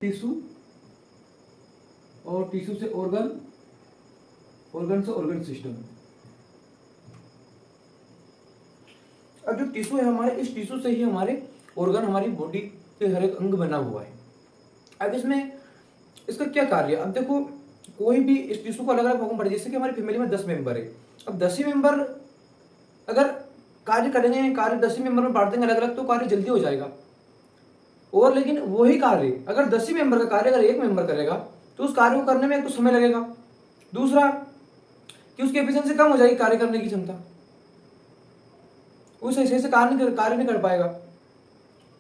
Tissue और tissue से organ, organ से ऑर्गन सिस्टम। अब जो टिश्यू है हमारे, इस टिश्यू से ही हमारे ऑर्गन, हमारी बॉडी के हर एक अंग बना हुआ है। अब इसमें इसका क्या कार्य है? अब देखो, कोई भी इस टिश्यू को अलग अलग भागों में पड़े, जैसे कि हमारी फैमिली में 10 मेंबर है। अब 10 ही मेंबर अगर कार्य करेंगे, कार्य 10 ही मेंबर में बांट देंगे अलग अलग, तो कार्य जल्दी हो जाएगा। और लेकिन वही कार्य अगर 10 ही मेंबर का कार्य अगर एक मेंबर करेगा तो उस कार्य को करने में एक तो समय लगेगा, दूसरा कि उसकी एफिशिएंसी कम हो जाएगी, कार्य करने की क्षमता, वो सही से कार्य नहीं कर पाएगा,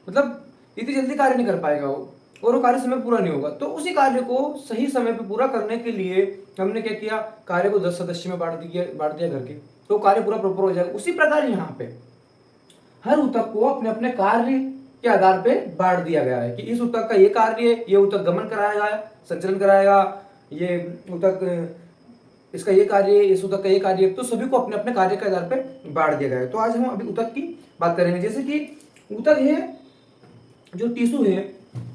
मतलब इतनी जल्दी कार्य नहीं कर पाएगा वो, और वो कार्य समय पूरा नहीं होगा। तो उसी कार्य को सही समय पर पूरा करने के लिए हमने क्या किया, कार्य को 10 सदस्य में बांट दिया करके, तो कार्य पूरा प्रॉपर हो जाएगा। उसी प्रकार यहाँ पे हर ऊतक को अपने अपने कार्य के आधार पे बांट दिया गया है कि इस ऊतक का ये कार्य है, ये ऊतक गमन कराएगा, संचलन कराएगा, ये ऊतक इसका ये कार्य है, इस ऊतक का ये कार्य है। तो सभी को अपने अपने कार्य के आधार पे बांट दिया गया है। तो आज हम अभी ऊतक की बात करेंगे। जैसे कि ऊतक है, जो टिश्यू है,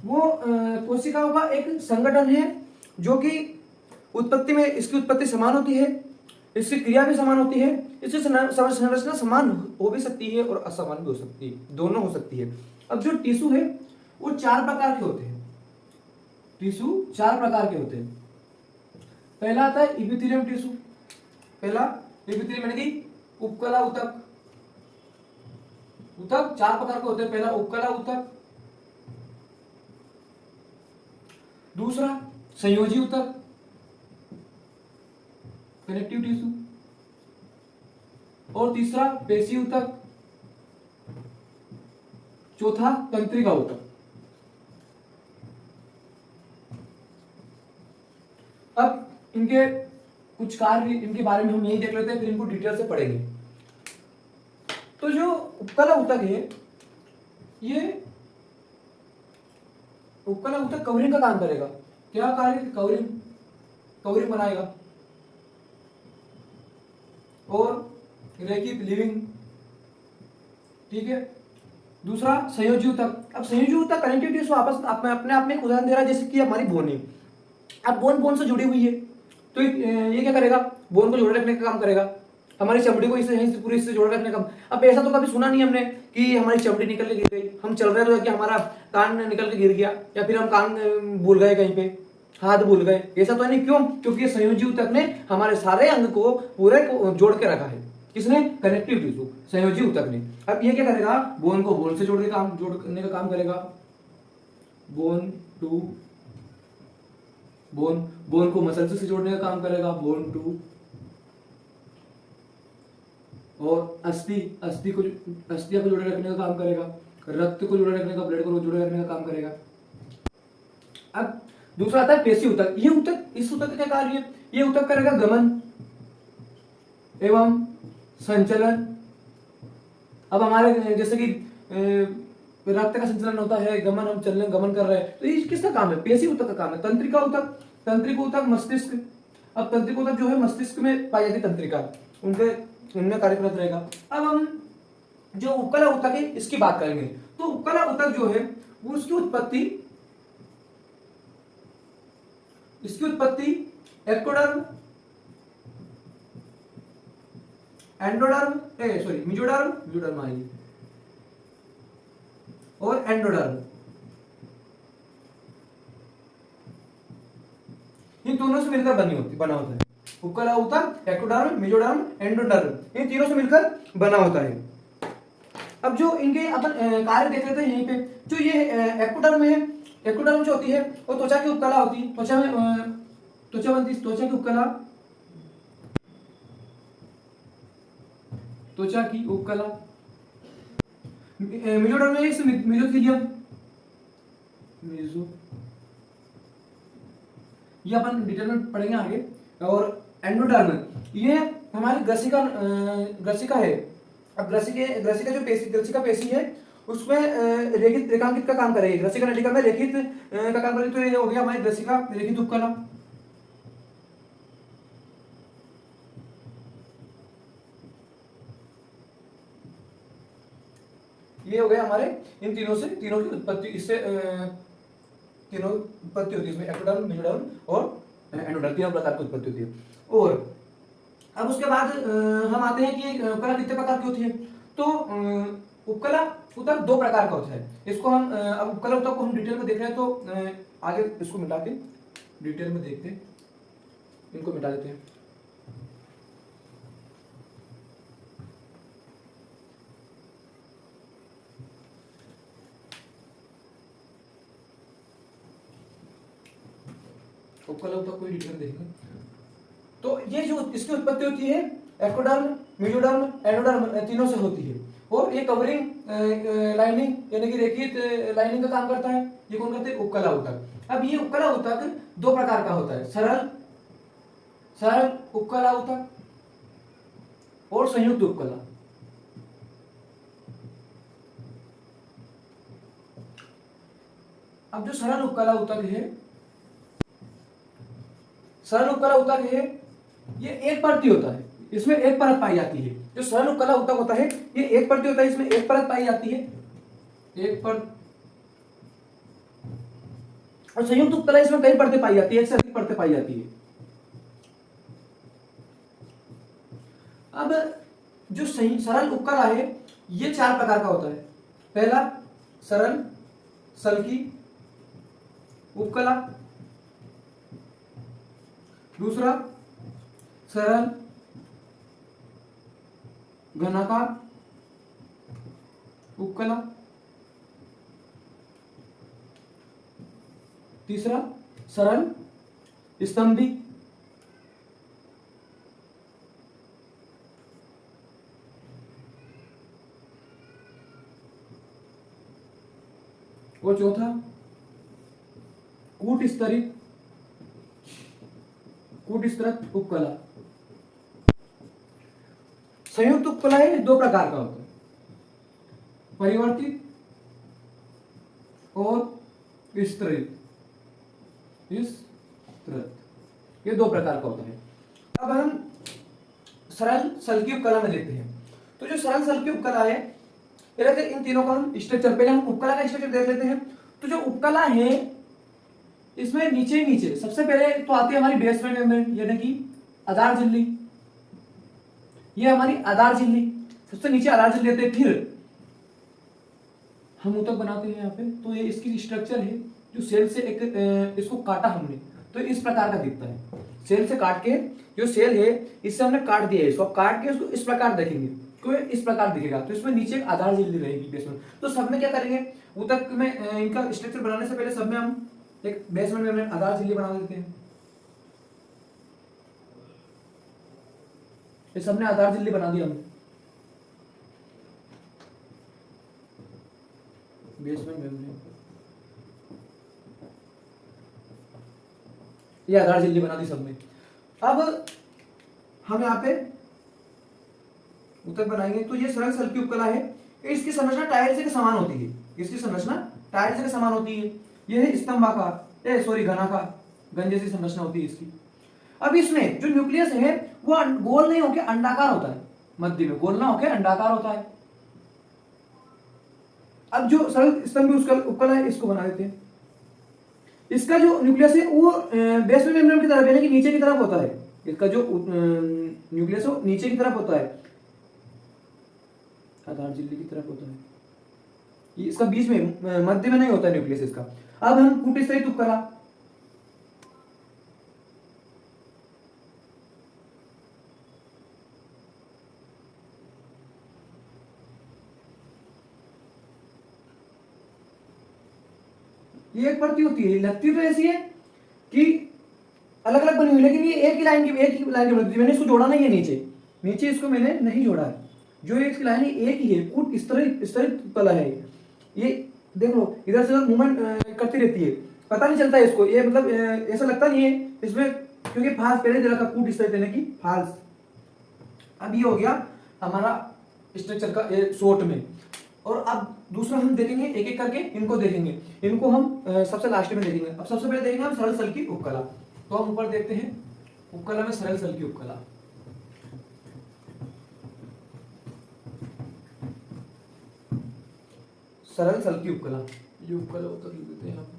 वो कोशिकाओं का एक संगठन है जो कि उत्पत्ति में इसकी उत्पत्ति समान होती है, इसकी क्रिया भी समान होती है, इसकी संरचना समान हो भी सकती है और असमान भी हो सकती है, दोनों हो सकती है। अब जो टिश्यू है वो 4 प्रकार के होते हैं। टिश्यू 4 प्रकार के होते हैं। पहला आता है इपिथेलियम टिश्यू। पहला इपिथेलियम यानी कि उपकला ऊतक। ऊतक 4 प्रकार के होते हैं। पहला उपकला ऊतक, दूसरा संयोजी ऊतक, कनेक्टिव टिश्यू, और तीसरा पेशी ऊतक, चौथा तंत्रिका ऊतक। अब इनके कुछ कार्य, इनके बारे में हम यही देख लेते हैं, फिर इनको डिटेल से पढ़ेंगे। तो जो उपकला ऊतक है, ये उपकला ऊतक कवरिंग का काम करेगा। क्या कार्य? कवरिंग, कवरिंग बनाएगा और रेखित लिविंग, ठीक है। दूसरा संयोजी ऊतक। अब संयोजी ऊतक कनेक्टिव टिश्यू आपस में अपने आप में एक उदाहरण दे रहा है, जैसे कि हमारी बोन है। अब बोन बोन से जुड़ी हुई है, तो ये क्या करेगा, बोन को जोड़े रखने का काम करेगा, हमारी चमड़ी को इससे पूरी इससे जोड़े रखने का। अब ऐसा तो कभी सुना नहीं हमने कि हमारी चमड़ी निकल के गिर गई, हम चल रहे तो कि हमारा कान निकल के गिर गया, या फिर हम कान भूल गए कहीं पे, हाथ भूल गए। ऐसा तो नहीं, क्यों? क्योंकि ये संयोजी ऊतक ने हमारे सारे अंग को पूरे को जोड़ के रखा है। किसने? कनेक्टिव टिश्यू, संयोजी ऊतक ने। अब ये क्या करेगा, बोन को बोन से जोड़ने का काम करेगा, बोन टू बोन, बोन को मसल से जोड़ने का काम करेगा, बोन टू, और अस्थियां को जोड़े रखने का काम करेगा, रक्त को जोड़े रखने का, ब्लड को जोड़े रखने का काम करेगा। अब दूसरा आता है पेशी ऊतक। ये ऊतक, इस ऊतक का क्या कार्य है? ये ऊतक करेगा गमन एवं संचलन। अब हमारे जैसे कि रक्त का संचलन होता है, गमन, हम चलने गमन कर रहे हैं, तो ये किसका काम है? पेशी ऊतक का काम है। तंत्रिका ऊतक, तंत्रिका ऊतक मस्तिष्क। अब तंत्रिका ऊतक जो है मस्तिष्क में पाई जाती तंत्रिका, उनमें कार्यरत रहेगा। अब हम जो उपकला ऊतक है इसकी बात करेंगे। तो उपकला ऊतक जो है वो इसकी उत्पत्ति एक्टोडर्म, एंडोडर्म, मेसोडर्म आएगी, और एंडोडर्म, इन दोनों से मिलकर बना होता है। उपकला ऊतक, एक्टोडर्म, मेसोडर्म, एंडोडर्म, इन तीनों से मिलकर बना होता है। अब जो इनके अपन कार्य देख लेते हैं यहीं पे। जो ये एक्टोडर्म है, एक्टोडर्म जो होती है वो त्वचा की उपकला होती है। त्वचा में त्वचा की उपकला, त्वचा की उपकला। मेसोडर्म में मेसोथेलियम, ये अपन डिटेल में पढ़ेंगे आगे। और एंडोडर्म, ये हमारी ग्रसिका है। अब ग्रसिका जो ग्रसिका पेशी है उसमें रेखांकित का काम करेगी, ग्रसिका नलिका में रेखित का काम करेगी। तो ये हो गया हमारी ग्रसिका रेखित उपकला। ये हो गया हमारे इन तीनों की उत्पत्ति, इससे तीनों उत्पत्ति होती है इसमें, एक्टोडर्म, मेसोडर्म और एंडोडर्म, तीनों प्रकार की उत्पत्ति होती है। और अब उसके बाद हम आते हैं कि उपकला कितने प्रकार की होती है। तो उपकला ऊतक दो प्रकार का होता है। इसको हम अब उपकला ऊतक को हम डिटेल में देख रहे हैं, तो आगे इसको मिटा के डिटेल में देखते हैं, इनको मिटा देते हैं। उपकला ऊतक को डिटेल में देखेंगे तो ये जो इसकी उत्पत्ति होती है एक्टोडर्म, मेसोडर्म, एंडोडर्म तीनों से होती है। और ये कवरिंग लाइनिंग यानी कि रेखित लाइनिंग का काम करता है। ये कौन करते हैं? उपकला ऊतक। अब ये उपकला ऊतक दो प्रकार का होता है, सरल उपकला ऊतक और संयुक्त उपकला। अब जो सरल उपकला ऊतक है ये एक परती होता है, इसमें एक परत पाई जाती है। जो सरल उपकला ऊतक होता है ये एक परती होता है, इसमें एक परत पाई जाती है, एक परत। और संयुक्त उपकला इसमें कई परतें पाई जाती है, एक से अधिक परतें पाई जाती है। अब जो सरल उपकला है ये चार प्रकार का होता है। पहला सरल सल्की उपकला, दूसरा सरल घनाकार उपकला, तीसरा सरल स्तंभी, और चौथा कूट स्तरित उपकला। संयुक्त उपकला है दो प्रकार का होता है, परिवर्तित और विस्तृत। ये दो प्रकार का होता है। अब हम सरल सल्की उपकला में देखते हैं। तो जो सरल सल्की उपकला है इन तीनों का हम स्ट्रक्चर, पहले हम उपकला का स्ट्रक्चर देख लेते हैं। तो जो उपकला है इसमें नीचे सबसे पहले तो आती है हमारी बेसमेंट मेम्ब्रेन यानी कि आधार झिल्ली। ये हमारी आधार झिल्ली, सबसे नीचे आधार झिल्ली रहते हैं। फिर हम ऊतक बनाते हैं यहाँ पे। तो ये इसकी स्ट्रक्चर है, जो सेल से एक इसको काटा हमने तो इस प्रकार का दिखता है। सेल से काट के जो सेल है इससे हमने काट दिया है इसको, काट के उसको इस प्रकार देखेंगे तो इस प्रकार दिखेगा। तो इसमें नीचे एक आधार झिल्ली रहेगी बेसमेंट। तो सब में क्या करेंगे, ऊतक में इनका स्ट्रक्चर बनाने से पहले सब में हम एक बेसमेंट में आधार झिल्ली बना देते हैं। ये सबने आधार झिल्ली बना दी हमने बेसमेंट मेम्ब्रेन, ये आधार झिल्ली बना दी सबने। अब हम यहाँ पे ऊतक बनाएंगे। तो ये सरल सल्की उपकला है, इसकी संरचना टायर से के समान होती है। इसकी संरचना टायर से के समान होती है। यह है स्तंभाकार घनाकार गन जैसी संरचना होती है इसकी। अब इसमें जो न्यूक्लियस है वो गोल नहीं होकर अंडाकार होता है, मध्य में गोल ना होकर अंडाकार होता है। अब जो सरल स्तंभी उपकला है इसको बना देते हैं। इसका जो न्यूक्लियस है वो बेसमेंट मेम्ब्रेन की तरफ यानी कि नीचे की तरफ होता है। इसका जो न्यूक्लियस है नीचे की तरफ होता है, आधार झिल्ली की तरफ होता है। ये इसका बीच में मध्य में नहीं होता है न्यूक्लियस इसका। अब हम कूट स्तरित उपकला, ये एक परती होती है, लगती तो ऐसी है कि अलग अलग बनी हुई, लेकिन ये एक ही लाइन की बनती है। मैंने इसको जोड़ा नहीं है नीचे इसको मैंने नहीं जोड़ा है। जो इसकी लाइन है एक ही है, कूट स्तरित उपकला है। ये देख लो इधर से मूवमेंट करती रहती है, पता नहीं चलता है इसको। ये मतलब ऐसा लगता नहीं है इसमें, क्योंकि फाल्स पहले दे रखा कूट स्तरित यानी कि फाल्स। अब ये हो गया हमारा स्ट्रक्चर का शॉर्ट में। और अब दूसरा हम देखेंगे एक एक करके, इनको देखेंगे। इनको हम सबसे लास्ट में देखेंगे। अब सबसे पहले देखेंगे हम सरल सल्की उपकला। तो हम ऊपर देखते हैं उपकला में सरल सल्की उपकला। सरल सल्की उपकला, ये उपकला लिख देते हैं यहाँ पे।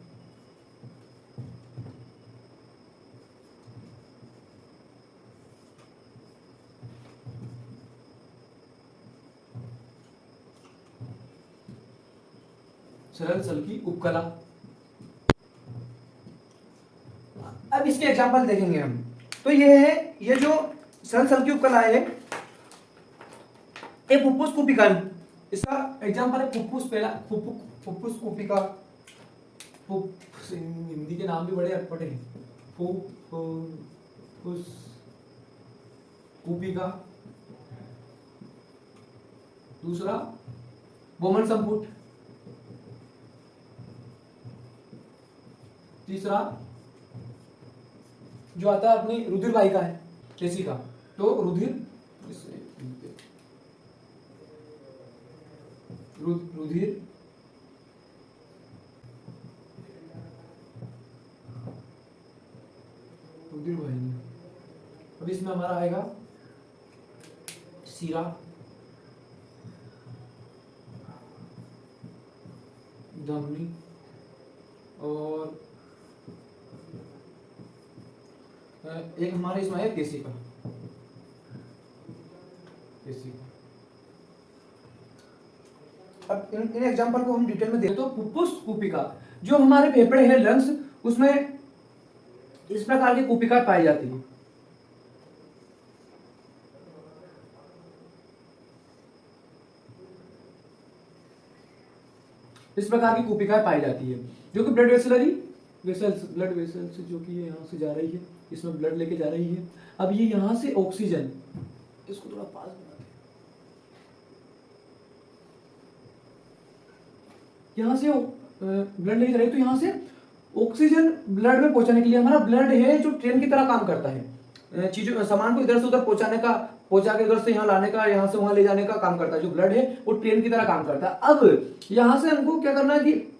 सरल सल्की उपकला। अब इसके एग्जांपल देखेंगे हम। तो ये है, ये जो सरल सल्की उपकला है, एक फुफ्फुस कूपिका, इसका एग्जांपल है फुफ्फुस पहला, फुफ्फुस कूपिका। हिंदी के नाम भी बड़े अटपटे हैं। फुफ्फुस कूपिका। दूसरा बोमन संपुट। तीसरा जो आता है अपनी रुधिर वाहिका है केशिका, तो रुधिर वाहिनी। अब इसमें हमारा आएगा सीरा, धमनी और एक हमारे इसमें है केशिका। अब इन एग्जांपल को हम डिटेल में देखें तो फुफ्फुस कूपिका, जो हमारे फेफड़े हैं, लंग्स, उसमें इस प्रकार की कूपिका पाई जाती है। इस प्रकार की कूपिका पाई जाती है, जो कि ब्लड ब्लड वेसल्स जो कि ये यहाँ से जा रही है, इसमें ब्लड लेके जा रही है। अब ये यहाँ से ऑक्सीजन, इसको थोड़ा पास बनाते हैं, यहाँ से ब्लड लेके जा रही है, तो यहाँ से ऑक्सीजन ब्लड में पहुंचाने के लिए हमारा ब्लड है जो ट्रेन की तरह काम करता है, चीजों सामान को इधर से उधर पहुंचाने का, पहुंचा के उधर से यहाँ लाने का, यहाँ से वहां ले जाने का काम करता है। जो ब्लड है वो ट्रेन की तरह काम करता है। अब यहाँ से हमको क्या करना है कि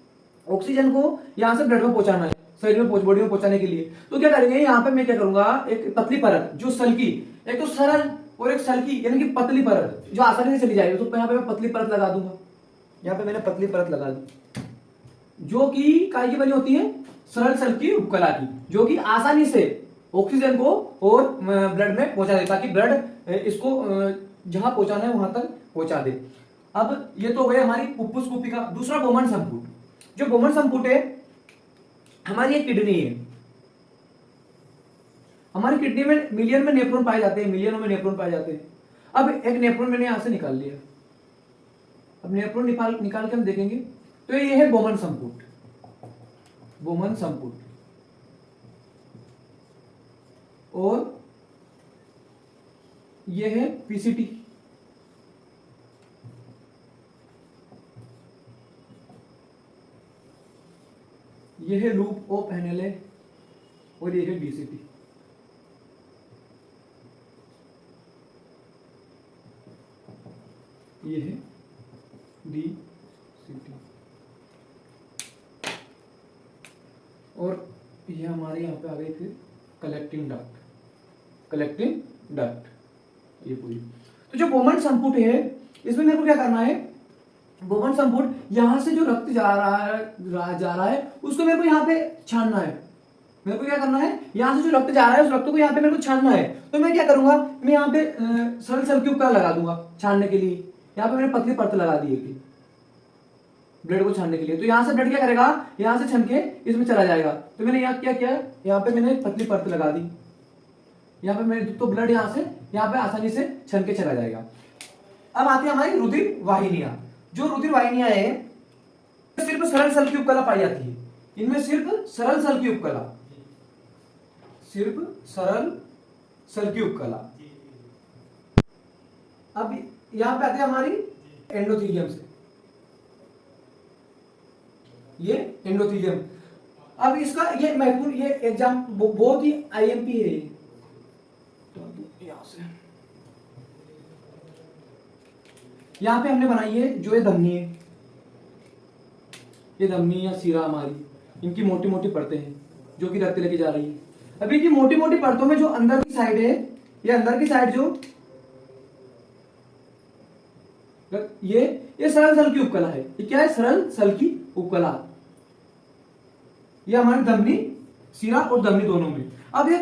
ऑक्सीजन को यहाँ से ब्लड में पहुंचाना है, शरीर में, बॉडी में पहुंचाने के लिए। तो क्या करेंगे, यहाँ पे मैं क्या करूंगा, एक पतली परत जो सल्की, एक तो सरल और एक सल्की यानी कि पतली परत जो आसानी से चली जाएगी, तो यहाँ पे मैं पतली परत लगा दूंगा। यहाँ पे मैंने पतली परत लगा दी, जो कि काय की बनी होती है, सरल सल्की उपकला की, जो कि आसानी से ऑक्सीजन को और ब्लड में पहुंचा दे, ताकि ब्लड इसको जहां पहुंचाना है वहां तक पहुंचा दे। अब ये तो हो गई हमारी फुफ्फुस कूपिका। दूसरा बोमन संपुट। जो बोमन संपुट है, हमारी एक किडनी है। हमारी किडनी में मिलियन में नेफ्रॉन पाए जाते हैं, मिलियनों में नेफ्रॉन पाए जाते हैं। अब एक नेफ्रॉन मैंने यहां से निकाल लिया। अब नेफ्रॉन निकाल के हम देखेंगे तो ये है बोमन संपुट। बोमन संपुट और ये है पीसीटी। ये है लूप ऑफ एनएलए और ये है डीसीटी। ये है डीसीटी और ये हमारे यहाँ पे आ गई फिर कलेक्टिंग डक्ट। ये पूरी। तो जो बोमन संपुट है, इसमें मेरे को क्या करना है, बोमन संपुट यहां से जो रक्त जा रहा है उसको मेरे को यहाँ पे छानना है। मेरे को क्या करना है, यहां से जो रक्त जा रहा है उस रक्त को यहाँ पे मेरे को छानना है। तो मैं क्या करूंगा, मैं यहाँ पे सरल सल्की उपकला लगा दूंगा छानने के लिए। यहाँ पे मैंने पतली परत लगा दी है ब्लड को छानने के लिए। तो यहाँ से ब्लड क्या करेगा, यहाँ से छन के इसमें चला जाएगा। तो मैंने यहाँ क्या किया, यहाँ पे मैंने पतली परत लगा दी, यहाँ पे मैंने, तो ब्लड यहाँ से यहाँ पे आसानी से छन के चला जाएगा। अब आती है हमारी रुधिर वाहिनियां। जो रुधिर वाहिनियां है, सिर्फ सरल सल्की उपकला पाई जाती है। इनमें सिर्फ सरल सल्की उपकला, सिर्फ सरल सल्की उपकला। अब यहां पे आती है हमारी एंडोथीलियम से, ये एंडोथीलियम। अब इसका ये महत्वपूर्ण, ये एग्जाम बहुत ही आईएमपी है। यहां से यहां पे हमने बनाई है जो ये धमनी है, ये धमनी या सीरा हमारी, इनकी मोटी मोटी परतें हैं जो कि रक्त लेके जा रही है। अभी की मोटी मोटी परतों में जो अंदर की साइड है, ये अंदर की साइड जो ये सरल सल्की उपकला है। ये क्या है, सरल सल्की उपकला। ये हमारी धमनी, सीरा और धमनी दोनों में। अब ये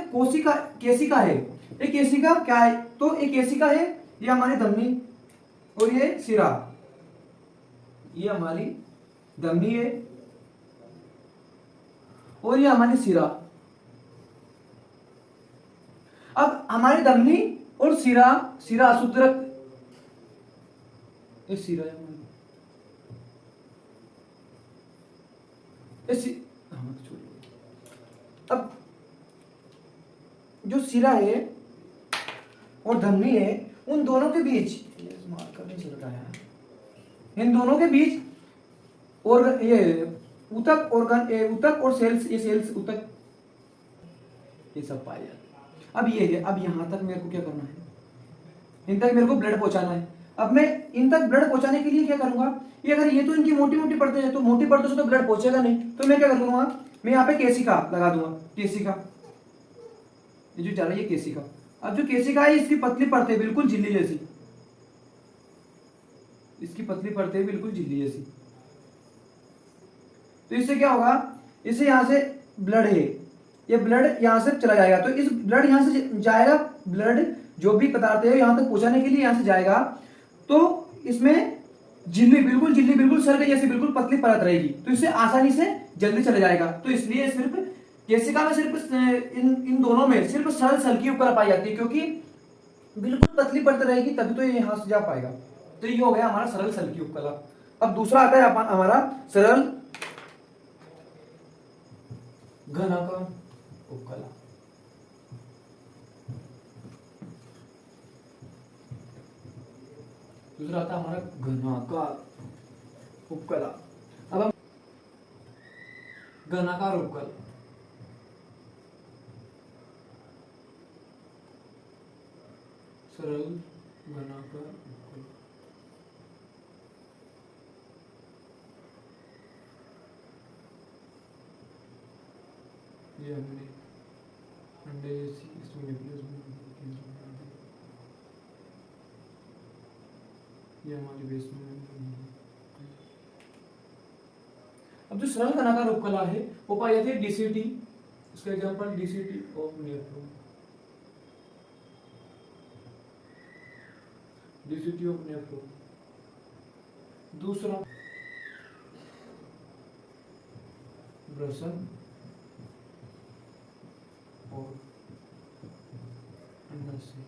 केशिका है। ये केशिका क्या है, तो ये केशिका है, ये हमारी धमनी और ये सीरा, ये हमारी धमनी है, और ये हमारी सिरा। अब हमारी धमनी और सिरा, सिरा अशुद्ध, ये सिरा है, अब जो सिरा है और धमनी है, उन दोनों के बीच, इन दोनों के बीच और ये ऊतक ऑर्गन, ऊतक और सेल्स, ये सेल्स ऊतक, ये सब पाए जाते हैं। अब ये है, अब यहां तक मेरे को क्या करना है, इन तक मेरे को ब्लड पहुंचाना है। अब मैं इन तक ब्लड पहुंचाने के लिए क्या करूंगा, ये अगर ये तो इनकी मोटी मोटी परतें हैं, तो मोटी परतों से तो ब्लड पहुंचेगा नहीं, तो मैं क्या करूंगा, मैं यहाँ पे केशिका लगा दूंगा, केशिका, ये जो जा रही है केशिका। अब जो केशिका है, इसकी पतली परतें बिल्कुल झिल्ली जैसी, इसकी पतली परतें बिल्कुल झिल्ली जैसी। तो इससे क्या होगा, इससे यहां से ब्लड है, ये ब्लड यहां से चला जाएगा, तो इस ब्लड यहां से जाएगा, ब्लड जो भी पदार्थ है यहां तक पहुंचाने के लिए यहां से जाएगा, तो इसमें झिल्ली बिल्कुल सर्ग जैसी बिल्कुल पतली परत रहेगी, तो इससे आसानी से जल्दी चले जाएगा। तो इसलिए सिर्फ केशिका में सिर्फ इन दोनों में सिर्फ सरल सल्की उपकला पाई जाती है, क्योंकि बिल्कुल पतली परत रहेगी, तभी तो ये यहां से जा पाएगा। तो ये हो गया हमारा सरल सल्की उपकला। अब दूसरा आता है हमारा सरल घनाकार उपकला। दूसरा आता है हमारा घनाकार उपकला। अब हम घनाकार उपकला, सरल घनाकार उपकला, ये हमने अंडे जैसी इसमें ये हमारी बेसमेंट। अब जो सरल घनाकार उपकला है वो पाई जाती है डीसीटी, इसका example DCT of nephron, DCT of nephron. दूसरा ब्रसन और अंडा से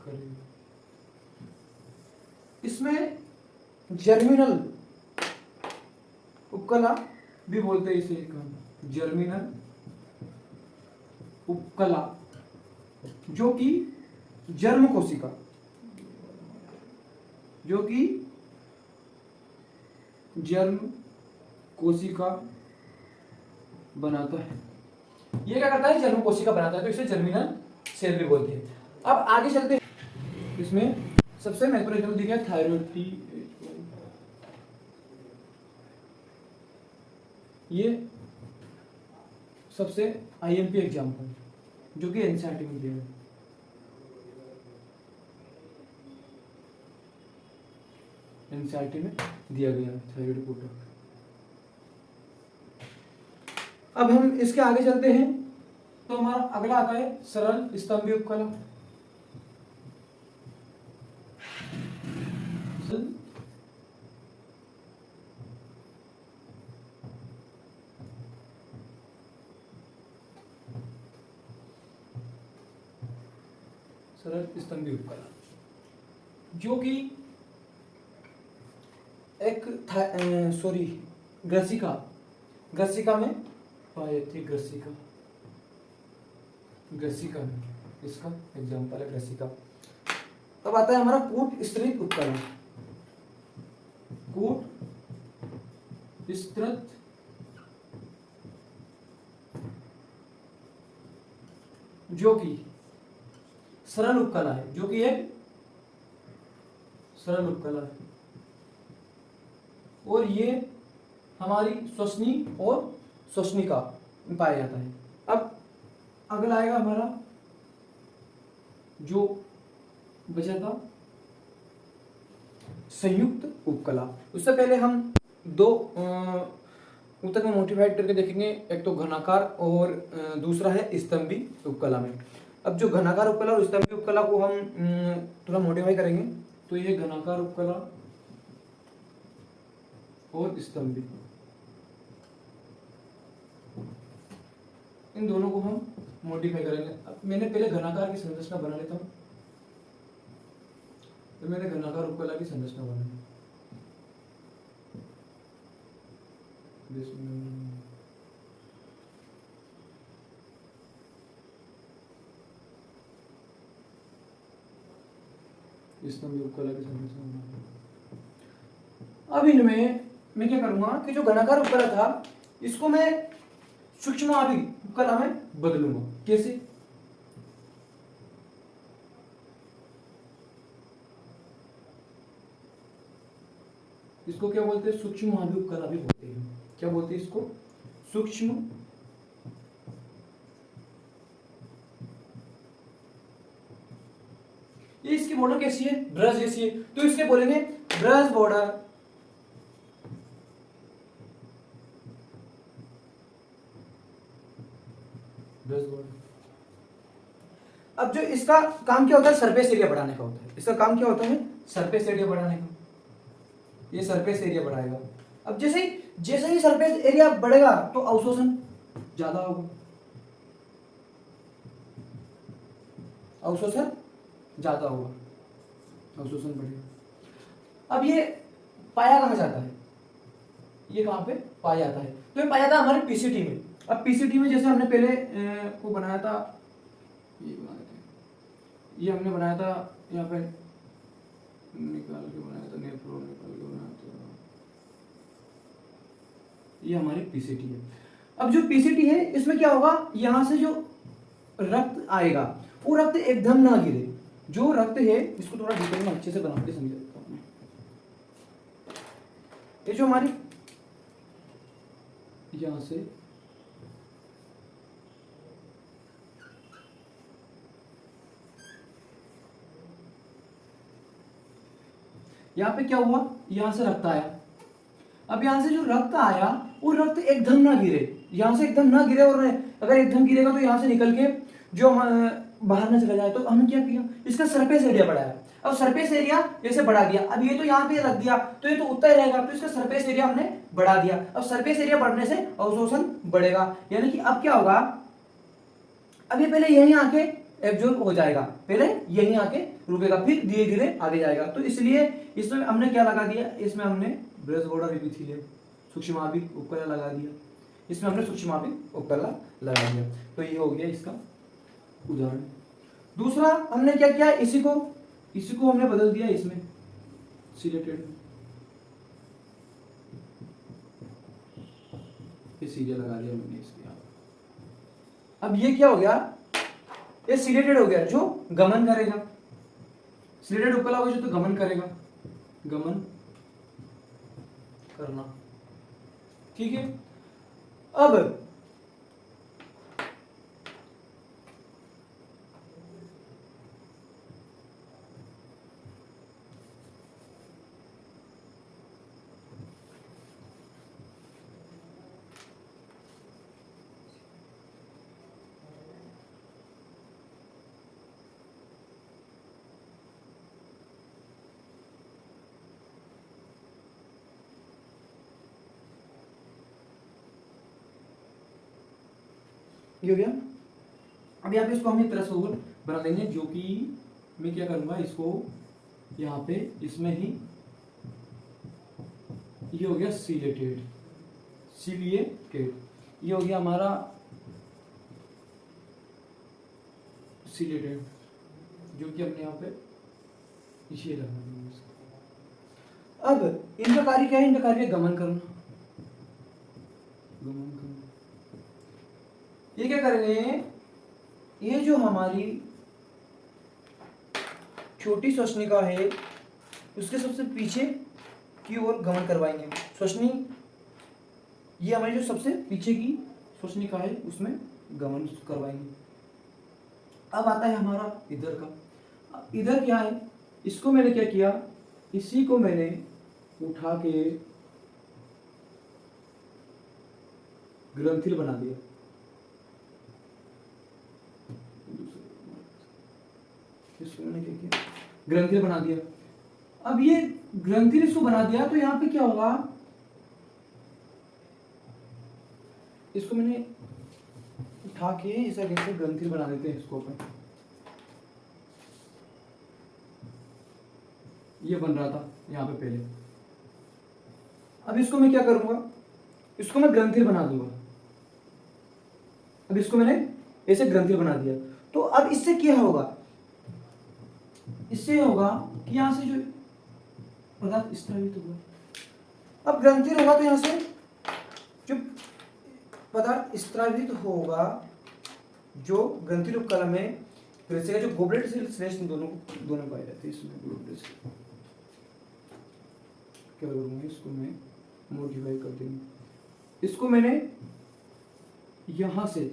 करीब, इसमें जर्मिनल उपकला भी बोलते हैं इसे, जर्मिनल उपकला, जो कि जर्म कोशिका, जो कि जर्म कोशिका बनाता है। ये क्या करता है, जर्म कोशिका बनाता है, तो इसे जर्मिनल सेल भी बोलते हैं। अब आगे चलते हैं, इसमें सबसे महत्वपूर्ण दिखा है थायराइड, ये सबसे आईएमपी एग्जाम्पल जो कि एनसीईआरटी में दिया है। एनसीईआरटी में दिया गया थायराइड कोटा। अब हम इसके आगे चलते हैं, तो हमारा अगला आता है सरल स्तंभी उपकला। सरल स्तंभी उपकला, जो कि एक ग्रसिका में पाई जाती है, ग्रसिका में, इसका एग्जांपल है ग्रसिका। अब आता है हमारा कूट स्त्रित उपकला, कूट स्त्रित जो कि सरल उपकला है, जो कि एक सरल उपकला है, और ये हमारी श्वसनी और श्वसनिका में पाया जाता है। अब अगला आएगा हमारा जो बचा था संयुक्त उपकला। उससे पहले हम दो ऊतक में मोडिफाइड करके देखेंगे, एक तो घनाकार और दूसरा है स्तंभी उपकला में। अब जो घनाकार उपकला और स्तंभी उपकला को हम थोड़ा मॉडिफाई करेंगे, तो ये घनाकार उपकला और स्तंभी, इन दोनों को हम मॉडिफाई करेंगे। अब मैंने पहले घनाकार की संरचना बना लेता हूं, तो मैंने घनाकार उपकला की संरचना बनाई। स्तंभी उपकला की संरचना बनाई। अब इनमें मैं क्या करूंगा कि जो घनाकार उपकला था इसको मैं सूक्ष्म उपकला में बदलूंगा। कैसे? इसको क्या बोलते हैं? सूक्ष्म उपकला भी बोलते हैं। क्या बोलते हैं इसको? सूक्ष्म ये इसकी बॉर्डर कैसी है? ब्रश जैसी है, तो इसके बोलेंगे ब्रश बॉर्डर। Brush border. अब जो इसका काम क्या होता है? सरफेस एरिया बढ़ाने का होता है। इसका काम क्या होता है? सरफेस एरिया बढ़ाने का। ये सरफेस एरिया बढ़ाएगा। अब जैसे ही सरफेस एरिया बढ़ेगा तो अवशोषण ज्यादा होगा, अवशोषण ज्यादा होगा, अवशोषण बढ़ेगा। अब ये पाया कहाँ जाता है? ये कहाँ पे पाया जाता है? तो ये पाया जाता है हमारे पीसीटी में। अब पीसीटी में जैसे हमने पहले को बनाया था, ये हमने बनाया था यहाँ पे निकाल के बनाया था, नेफ्रॉन निकाल के बनाया था। ये हमारी पीसीटी है। अब जो पीसीटी है इसमें क्या होगा? यहां से जो रक्त आएगा वो रक्त एकदम ना गिरे। जो रक्त है इसको थोड़ा डिटेल में अच्छे से बना के समझाता हूं। ये जो हमारी यहां से यहां पे क्या हुआ? यहां से रक्त आया। अब यहां से जो रक्त आया वो रक्त एकदम ना गिरे, यहां से एकदम ना गिरे, और अगर एकदम गिरेगा तो यहां से निकल के जो बाहर न चला जाए। तो हमने क्या किया? इसका सरफेस एरिया बढ़ाया। अब सरफेस एरिया जैसे बढ़ा दिया, अब ये तो यहाँ पे रख दिया तो ये तो उतना ही रहेगा, तो इसका सरफेस एरिया हमने बढ़ा दिया। अब सरफेस एरिया बढ़ने से अवशोषण बढ़ेगा, यानी कि अब क्या होगा? अब ये पहले यहीं आके एब्जॉर्ब हो जाएगा, पहले यहीं आके रुकेगा, फिर धीरे धीरे आगे जाएगा। तो इसलिए इसमें हमने क्या लगा दिया? इसमें हमने ब्रश बॉर्डर एपिथेलियम सूक्ष्माणु उपकला लगा दिया। इसमें हमने सूक्ष्माणु उपकला लगा दिया। तो ये हो गया इसका उदाहरण। दूसरा हमने क्या किया? इसी को हमने बदल दिया इसमें सिलेटेड में। ये सीरियल लगा दिया मैंने इसके यहाँ। अब ये क्या हो गया? ये सिलेटेड हो गया, जो गमन करेगा। सिलेटेड उपकला हो गया जो तो गमन करेगा, गमन करना। ठीक है। अब ये हो गया। अब यहाँ पे इसको हम एक तरह से ओवल बना देंगे, जो कि मैं क्या करूंगा? इसको यहाँ पे इसमें ही, ये हो गया सिलेटेड, ये हो गया हमारा सिलेटेड, जो कि हमने यहाँ पे ये रखना। अब इनका कार्य क्या है? इनका कार्य गमन करना, गमन करना। ये क्या करेंगे? ये जो हमारी छोटी श्वसनिका है उसके सबसे पीछे की ओर गमन करवाएंगे। श्वसनी, ये हमारी जो सबसे पीछे की श्वसनिका है उसमें गमन करवाएंगे। अब आता है हमारा इधर का। इधर क्या है? इसको मैंने क्या किया? इसी को मैंने उठा के ग्रंथिल बना दिया। इसको मैंने क्या किया? ग्रंथिल बना दिया। अब ये ग्रंथिल इसको बना दिया तो यहाँ पे क्या होगा, इसको मैंने उठा के ऐसा कैसे ग्रंथिल बना देते हैं इसको अपन, ये बन रहा था यहाँ पे पहले। अब इसको मैं क्या करूंगा, इसको मैं ग्रंथिल बना दूंगा। अब इसको मैंने ऐसे ग्रंथिल बना दिया, तो अब इससे क्या होगा, इससे होगा कि यहां से जो पदार्थ स्त्रावित होगा। अब ग्रंथिल होगा तो यहां से जो पदार्थ स्त्रावित होगा, जो ग्रंथिल उपकला में जैसे जो गोबलेट सेल श्लेष्म दोनों पाए जाते हैं इसमें। गोबलेट सेल क्या करूंगा, इसको मैं मॉडिफाई कर देंगे, इसको मैंने यहां से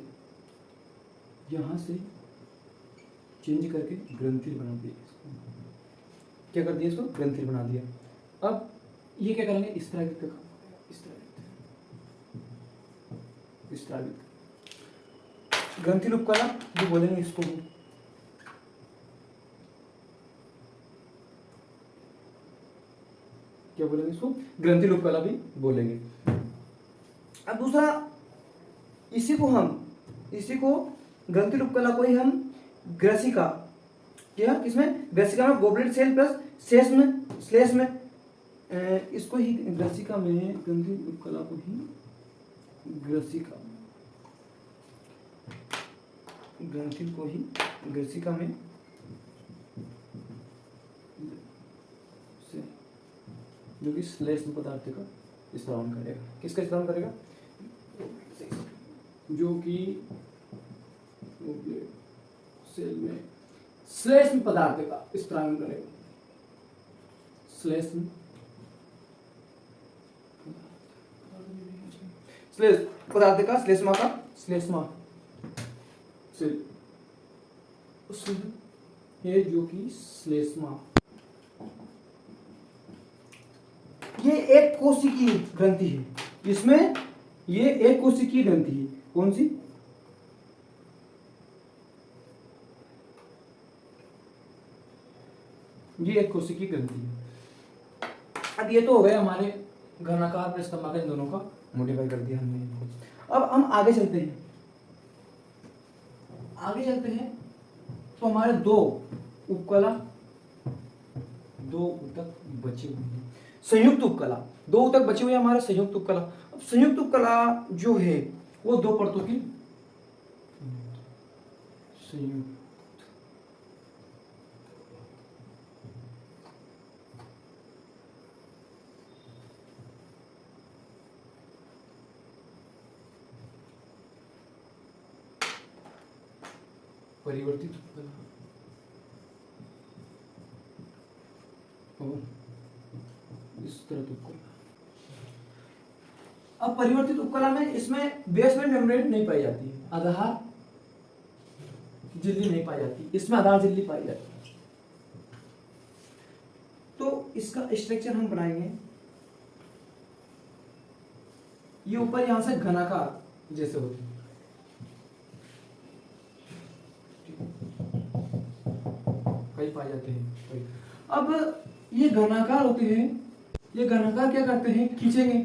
चेंज करके ग्रंथिल बना दिया। इसको क्या कर दिया, इसको ग्रंथिल बना दिया। अब ये क्या करेंगे, स्त्रावित का काम, स्त्रावित ग्रंथिल उपकला जो बोलेंगे इसको, क्या बोलेंगे इसको, ग्रंथिल उपकला भी बोलेंगे। अब दूसरा, इसी को ग्रंथिल उपकला को ही हम ग्रसिका, क्या किसमें, ग्रसिका में गोबलेट सेल प्लस श्लेष्म में इसको ही ग्रसिका में, ग्रंथिल उपकला को ही ग्रंथिल को ही ग्रसिका में जो कि श्लेष्म पदार्थ का स्त्रावन करेगा। किसका स्त्रावन करेगा, जो कि सेल में श्लेष्म पदार्थ का स्त्रावन करेगा। श्लेष्म पदार्थ का श्लेष्मा ये जो कि श्लेष्मा, ये एक कोशिकीय ग्रंथि है, इसमें ये एक कोशिकीय ग्रंथि है। कौन सी, ये एक कोशिकीय ग्रंथि है। अब ये तो हो गए हमारे घनाकार प्लस स्तंभाकार, इन दोनों का मॉडिफाई कर दिया हमने। अब हम आगे चलते हैं, तो हमारे दो ऊतक बचे हुए हैं, संयुक्त उपकला, दो ऊतक बचे हुए हैं हमारे संयुक्त उपकला। अब संयुक्त उपकला जो है वो दो परतों की संयुक्त परिवर्तित उपकला और विस्तृत उपकला। अब परिवर्तित उपकला में इसमें बेसमेंट मेम्ब्रेन नहीं पाई जाती है, आधार झिल्ली नहीं पाई जाती, इसमें आधार झिल्ली पाई जाती है। तो इसका स्ट्रक्चर हम बनाएंगे, ये ऊपर यहां से घनाकार जैसे होते हैं, कई पाए जाते हैं कई। अब ये घनाकार होते हैं, ये घनाकार क्या करते हैं, खींचेंगे,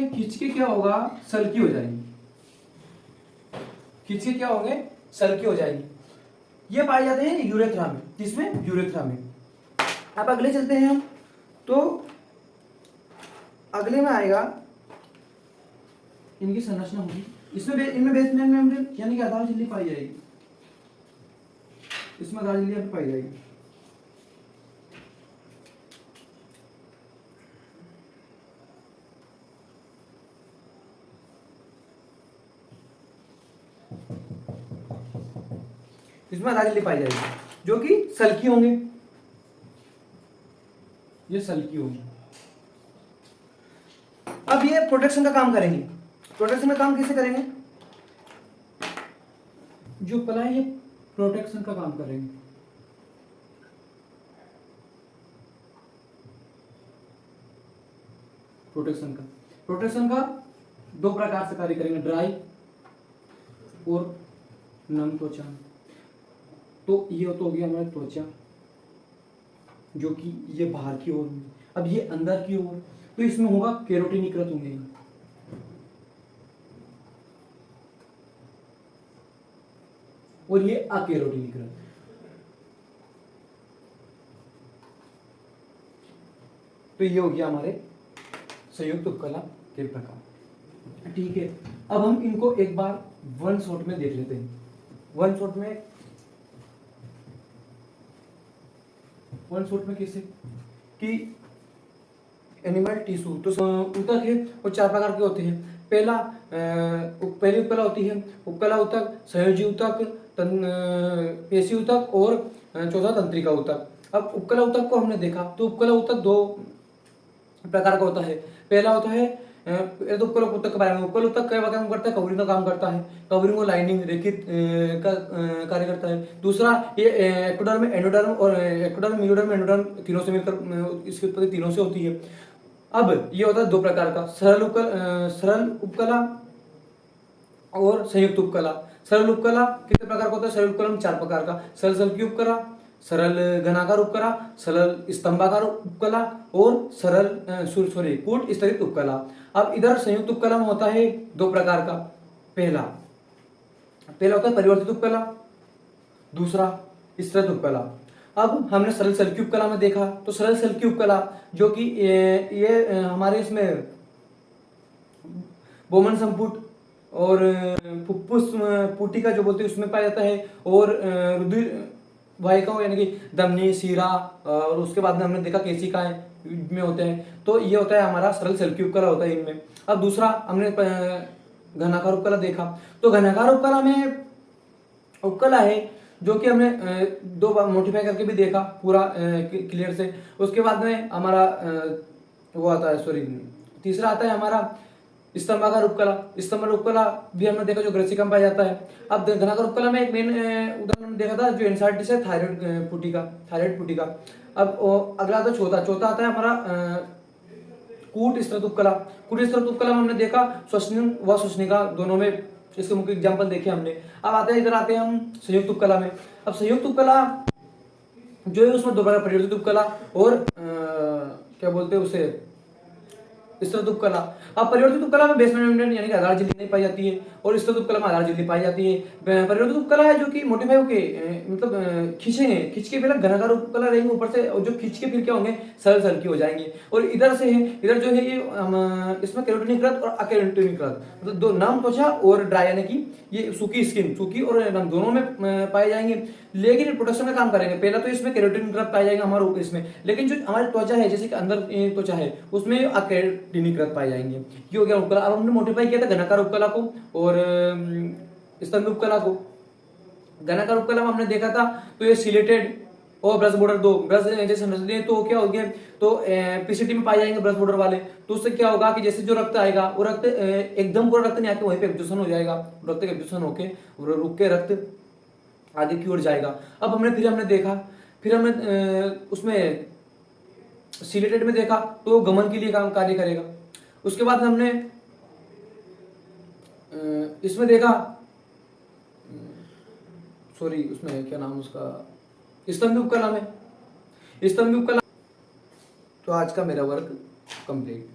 खींच के क्या होगा, सल्की हो जाएंगे, खींच के क्या होंगे, सल्की हो जाएंगी। ये पाए जाते हैं यूरेथ्रा में, किसमें, यूरेथ्रा में। अब अगले चलते हैं हम, तो अगले में आएगा, इनकी संरचना होगी, इनमें बेसमेंट मेम्ब्रेन यानी कि आधार झिल्ली पाई जाएगी, इसमें आधार झिल्ली पाई जाएगी। इसमें आधार झिल्ली पाई जाएगी जो कि सल्की होंगे, ये सल्की होंगी। अब ये प्रोटेक्शन का काम करेंगे। प्रोटेक्शन का काम कैसे करेंगे, जो उपकला है ये प्रोटेक्शन का काम करेंगे। प्रोटेक्शन का दो प्रकार से कार्य करेंगे, ड्राई और नम त्वचा। तो ये तो हो गया हमारा त्वचा, जो कि ये बाहर की ओर में। अब ये अंदर की ओर, तो इसमें होगा केरोटिनीकृत होंगे, और ये अकेरोटिनीकृत। तो ये हो गया हमारे संयुक्त उपकला के प्रकार। ठीक है, अब हम इनको एक बार वन शॉट में देख लेते हैं। वन शॉट में कैसे कि एनिमल टिश्यू, तो ऊतक है वो चार प्रकार के होते हैं। पहली उपकला होती है उपकला ऊतक, संयोजी ऊतक, पेशी ऊतक, और चौथा तंत्रिका ऊतक। अब उपकला ऊतक को हमने देखा, तो उपकला ऊतक दो प्रकार का होता है। पहला होता है तो उपकला ऊतक के बारे में, उपकला ऊतक क्या काम करता है, कवरिंग का काम करता है, कवरिंग और लाइनिंग रेखित का कार्य करता है। दूसरा ये एक्टोडर्म, एंडोडर्म, और एक्टोडर्म, मीजोडर्म, एंडोडर्म तीनों से मिलकर इसकी उत्पत्ति तीनों से होती है। अब ये होता है दो प्रकार का, सरल उपकला और संयुक्त उपकला। सरल उपकला कितने प्रकार का होता है, सरल उपकला में चार प्रकार का, सरल सल्की उपकला, सरल घनाकार उपकला, सरल स्तंभाकार उपकला, और सरल कूट स्तरित उपकला। अब इधर संयुक्त उपकला में होता है दो प्रकार का। पहला होता है परिवर्तित उपकला, दूसरा स्तरित उपकला। अब हमने सरल सल्की उपकला में देखा, तो सरल सल्की उपकला जो कि ये हमारे इसमें बोमन संपुट और फुफ्फुस पुटिका जो बोलते हैं उसमें पाया जाता है, और रुधिर वाहिकाओं यानी कि धमनी, सीरा, और उसके बाद में हमने देखा केशिकाएं में होते हैं। तो ये होता है हमारा सरल सल्की उपकला होता है इनमें। अब दूसरा हमने घनाकार उपकला देखा, तो घनाकार उपकला में उपकला है जो कि हमने दो बार मोडिफाई करके भी देखा पूरा क्लियर से। उसके बाद में हमारा वो आता है, सॉरी, तीसरा आता है हमारा स्तंभाकार उपकला। स्तंभाकार उपकला भी हमने देखा जो ग्रसिका में पाया जाता है। अब घनाकार उपकला में एक मेन उदाहरण हमने देखा था जो एनसाइटिस है, थायराइड पुटिका। अब अगला आता है चौथा आता है हमारा कूट स्तृत उपकला। कूट स्तृत उपकला में हमने देखा श्वसनिक व श्वसनिका दोनों में, इसके मुख्य एग्जाम्पल देखे हमने। अब इधर आते हैं हम संयुक्त उपकला में। अब संयुक्त उपकला जो है उसमें दो प्रकार, परिवर्तित उपकला और क्या बोलते हैं उसे, स्तृत उपकला। अब परिवर्तित उपकला में बेसमेंट मेम्ब्रेन यानी कि आधार झिल्ली नहीं पाई जाती है, और स्तृत उपकला में आधार झिल्ली पाई जाती है। परिवर्तित उपकला है जो कि मोटिफाई होके मतलब खींचेंगे, खींच के पहले घनाकार उपकला रहेंगे ऊपर से, और जो खींच के फिर क्या होंगे, सरल सल्की हो जाएंगे। और इधर से है, इधर जो है ये इसमें केरोटिनीकृत और अकेरोटिनीकृत, मतलब दो नम त्वचा और ड्राई यानी कि ये सूखी स्किन, सूखी और नम दोनों में पाए जाएंगे, लेकिन प्रोटेक्शन का काम करेंगे। पहला तो इसमें केरोटिनीकृत पाया जाएगा हमारे इसमें, लेकिन जो हमारी त्वचा है जैसे कि अंदर त्वचा है उसमें अकेरोटिनीकृत पाए जाएंगे। ये हो गया उपकला। अब हमने मोडिफाई किया था घनाकार उपकला को और स्तंभ उपकला को। घनाकार उपकला में हमने देखा था तो ये सिलेटेड और ब्रश बॉर्डर, दो ब्रश जैसे नजदीक, तो क्या हो गया, तो पीसीटी में पाए जाएंगे ब्रश बॉर्डर वाले। तो उससे क्या होगा कि जैसे जो रक्त आएगा वो रक्त एकदम पूरा रक्त नहीं आके वहीं पे एब्जॉर्प्शन हो जाएगा, रक्त का एब्जॉर्प्शन होके रुक के रक्त आगे की ओर जाएगा। अब हमने देखा, फिर हमने उसमें सिलेटेड में देखा तो गमन के लिए काम कार्य करेगा। उसके बाद हमने इसमें देखा, सॉरी उसमें क्या नाम उसका, स्तंभ उपकला में। स्तंभ उपकला। तो आज का मेरा वर्क कंप्लीट।